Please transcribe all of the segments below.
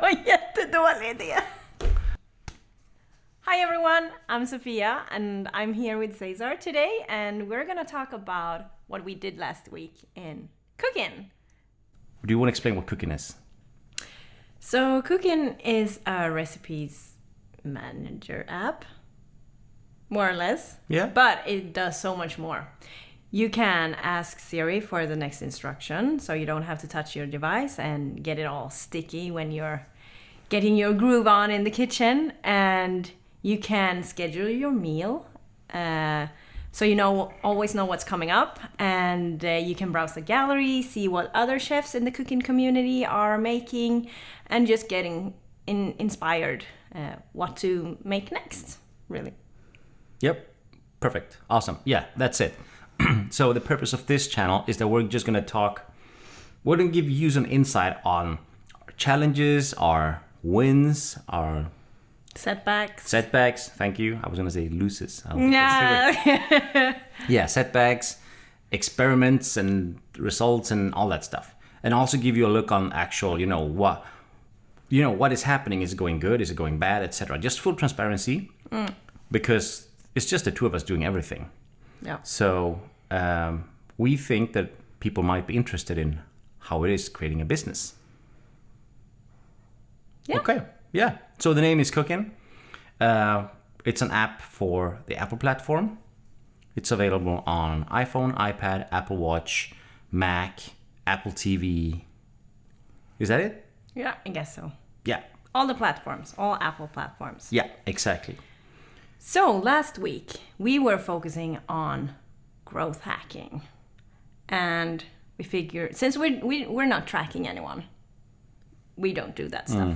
var jättedålig idé. Hi everyone, I'm Sophia and I'm here with Cesar today and we're gonna talk about what we did last week in Cookin. Do you want to explain what Cookin is? So Cookin is a recipes manager app, more or less. Yeah. But it does so much more. You can ask Siri for the next instruction, so you don't have to touch your device and get it all sticky when you're getting your groove on in the kitchen. And you can schedule your meal, so you always know what's coming up. And you can browse the gallery, see what other chefs in the cooking community are making, and just getting inspired what to make next, really. Yep. Perfect. Awesome. Yeah, that's it. So the purpose of this channel is that we're just going to we're going to give you some insight on our challenges, our wins, our setbacks. Thank you. I was going to say losses. Yeah, setbacks, experiments and results and all that stuff. And also give you a look on actual, what is happening. Is it going good? Is it going bad? Etc. Just full transparency because it's just the two of us doing everything. Yeah. So we think that people might be interested in how it is creating a business. Yeah. Okay. Yeah. So the name is Cookin. It's an app for the Apple platform. It's available on iPhone, iPad, Apple Watch, Mac, Apple TV. Is that it? Yeah, I guess so. Yeah. All the platforms, all Apple platforms. Yeah, exactly. So last week we were focusing on growth hacking, and we figured since we're not tracking anyone, we don't do that stuff.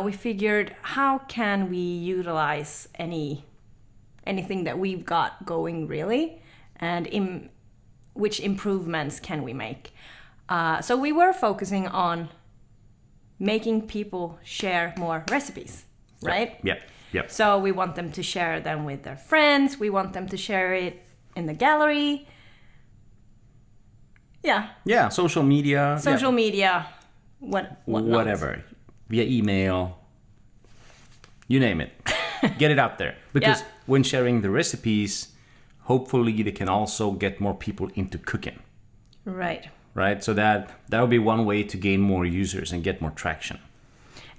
We figured how can we utilize anything that we've got going really, and which improvements can we make? So we were focusing on making people share more recipes, right? Yep. So we want them to share them with their friends. We want them to share it in the gallery. Yeah. Yeah, social media. Media. Whatever. Via email. You name it. Get it out there. Because when sharing the recipes, hopefully they can also get more people into cooking. Right? So that would be one way to gain more users and get more traction.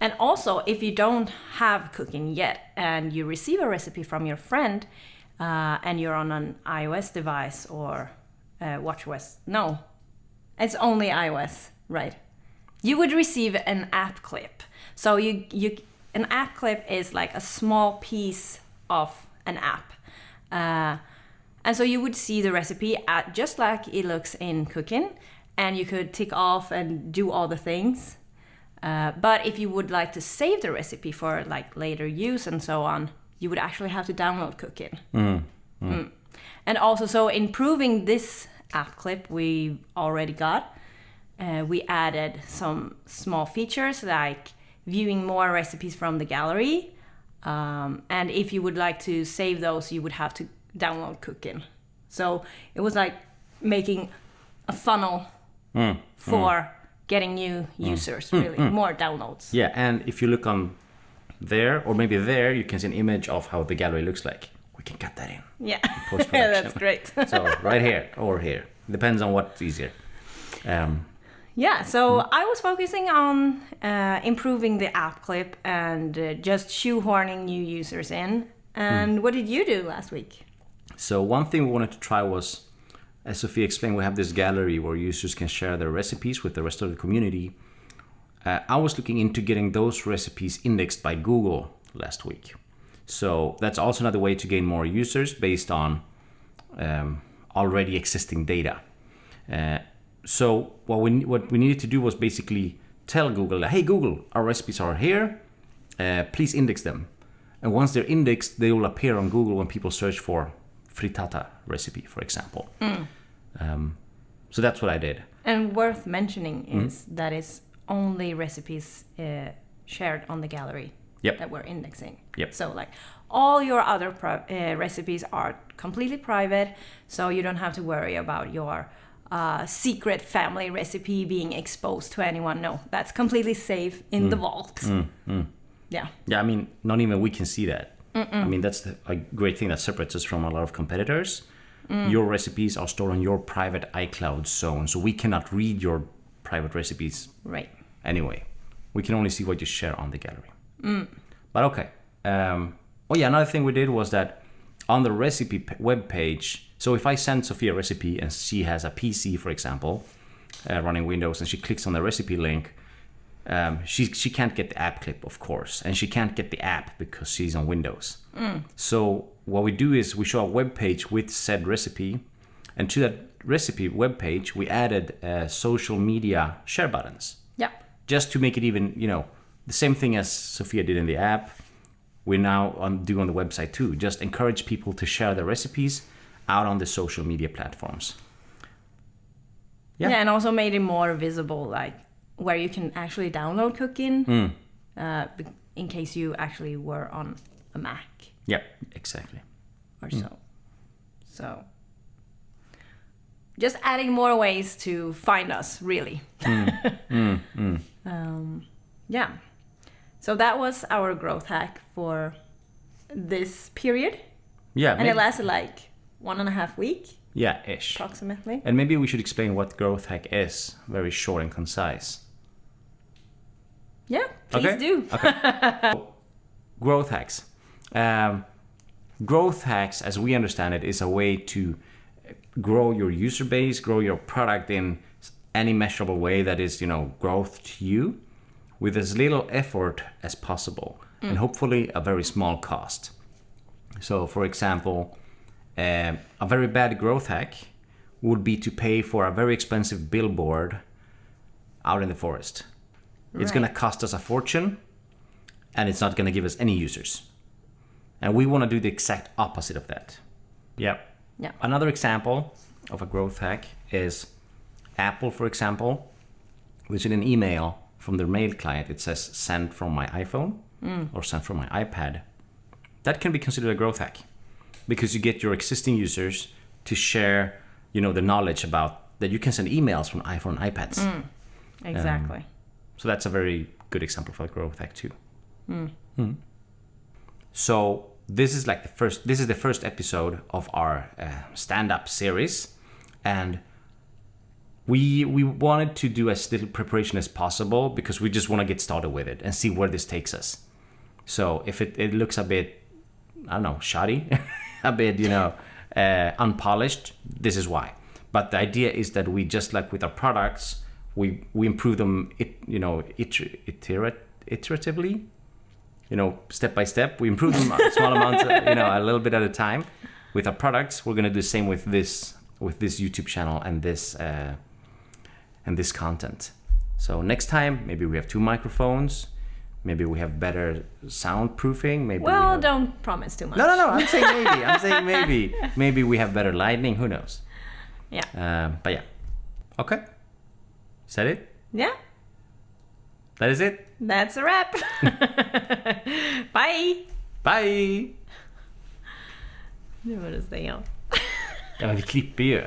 And also, if you don't have cooking yet and you receive a recipe from your friend and you're on an iOS device or WatchOS, no, it's only iOS, right? You would receive an app clip. So an app clip is like a small piece of an app. And so you would see the recipe just like it looks in Cookin, and you could tick off and do all the things. But if you would like to save the recipe for like later use and so on, you would actually have to download Cookin. And also, so improving this app clip we already got, we added some small features like viewing more recipes from the gallery. And if you would like to save those, you would have to download Cookin. So it was like making a funnel for getting new users, really, more downloads. Yeah, and if you look on there, or maybe there, you can see an image of how the gallery looks like. We can cut that in. Yeah, Post-production. that's great. So right here or here. Depends on what's easier. Yeah, so I was focusing on improving the app clip and just shoehorning new users in. And what did you do last week? So one thing we wanted to try was, as Sophie explained, we have this gallery where users can share their recipes with the rest of the community. I was looking into getting those recipes indexed by Google last week. So that's also another way to gain more users based on already existing data. So what we needed to do was basically tell Google, hey Google, our recipes are here, please index them. And once they're indexed, they will appear on Google when people search for frittata recipe, for example. So that's what I did. And worth mentioning is that it's only recipes shared on the gallery that we're indexing. Yep. So like all your other recipes are completely private, so you don't have to worry about your secret family recipe being exposed to anyone. No, that's completely safe in the vault. Yeah. Yeah, I mean, not even we can see that. I mean, that's a great thing that separates us from a lot of competitors. Your recipes are stored on your private iCloud zone, so we cannot read your private recipes Right. anyway. We can only see what you share on the gallery. But okay. Another thing we did was that on the recipe web page, so if I send Sophia a recipe and she has a PC, for example, running Windows, and she clicks on the recipe link, she can't get the app clip, of course, and she can't get the app because she's on Windows. So what we do is we show a web page with said recipe, and to that recipe web page we added social media share buttons. Yeah. Just to make it even, the same thing as Sophia did in the app, we now do on the website too. Just encourage people to share their recipes out on the social media platforms. Yeah, and also made it more visible, like where you can actually download Cooking, in case you actually were on a Mac Yeah, exactly. or so. So just adding more ways to find us, really. Yeah. So that was our growth hack for this period. Yeah, And it lasted like 1.5 weeks, yeah, ish. approximately. And maybe we should explain what growth hack is, very short and concise. Yeah, please do. Okay. Growth hacks. Growth hacks, as we understand it, is a way to grow your user base, grow your product in any measurable way that is, growth to you, with as little effort as possible, and hopefully a very small cost. So, for example, a very bad growth hack would be to pay for a very expensive billboard out in the forest. It's going to cost us a fortune, and it's not going to give us any users. And we want to do the exact opposite of that. Yeah. Another example of a growth hack is Apple, for example, which in an email from their mail client, it says send from my iPhone or send from my iPad. That can be considered a growth hack because you get your existing users to share, the knowledge about that you can send emails from iPhone and iPads. Exactly. So that's a very good example for a growth hack too. So this is the first episode of our stand-up series, and we wanted to do as little preparation as possible because we just want to get started with it and see where this takes us. So if it looks a bit, I don't know, shoddy, a bit, unpolished, this is why. But the idea is that we, just like with our products, we improve them, iteratively, step by step. We improve them small amounts, a little bit at a time. With our products, we're gonna do the same with this YouTube channel and this content. So next time, maybe we have 2 microphones. Maybe we have better soundproofing. Maybe don't promise too much. No. I'm saying maybe. Maybe we have better lighting. Who knows? Yeah. But yeah. Okay. Is that it? Yeah. That is it. That's a wrap. Bye. Bye! Nu var det stänga av. Ja, men vi klipper ju.